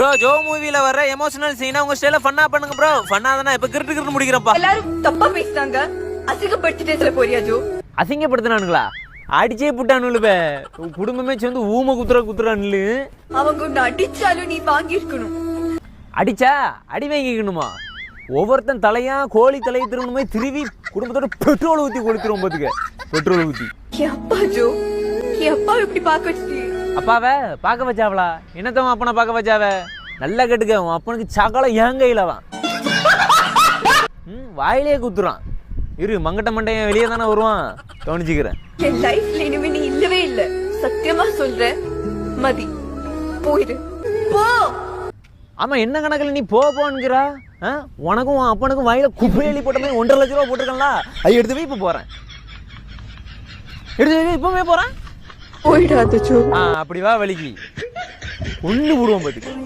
Bro Joe மூவில வர emotional சீனா உங்க ஸ்டைல ஃபன்னா பண்ணுங்க ப்ரோ. ஃபன்னா தானே இப்ப கிரிட்டு கிரிட்டு முடிக்கிறப்பா. எல்லாரும் தப்பா பேசுறாங்க. அசிங்கப்படுத்திட்டே சொல்ல போறியா ஜோ? அசிங்கப்படுத்தினானுங்களா? அடிச்சே புட்டானுல்ல. குடும்பமே சேர்ந்து ஊம குத்துறானுல. அவங்க உன்னை அடிச்சாலும் நீ வாங்கி இருக்கணும். அடிச்சா அடி வாங்கிக்கணுமா? ஒவ்வொருத்தன் தலையா கோழி தலையை திருவணுமே திருவி குடும்பத்தோட பெட்ரோல் ஊத்தி கொளுத்துறோம் பாத்துக்க. பெட்ரோல் ஊத்தி என் அப்பா ஜோ, என் அப்பா இப்படி பார்க்க வச்சுட்டு. அப்பாவை பார்க்க வச்சாவளா? என்னத்தவன் அப்பனை பார்க்க வச்சாவ? நல்லா கேட்டுக்க, உன் அப்பனுக்கு சகலம் என் கையிலதான். வாயிலே குத்துறான். இரு மங்கட்ட மண்டையன் வெளியே தானே வருவான், கவனிச்சுக்கிறேன். என் லைஃப்ல இனிமே நீ இல்லவே இல்ல. சத்தியமா சொல்றேன். மதி போயிடு போ. ஆமா, என்ன கணக்குல நீ போன்னுக்கிறா? உனக்கும் உன் அப்பனுக்கும் வாயில குப்பையலி போட்ட மாதிரி 1.5 லட்ச ரூபா போட்டிருக்கல. அது எடுத்து போய் இப்ப போறேன். எடுத்து போய் இப்பவே போறேன். போயிடாத ஜோ. அப்படி வா வலிக்கு ஒண்ணு விடுவோம் பாத்துக்க.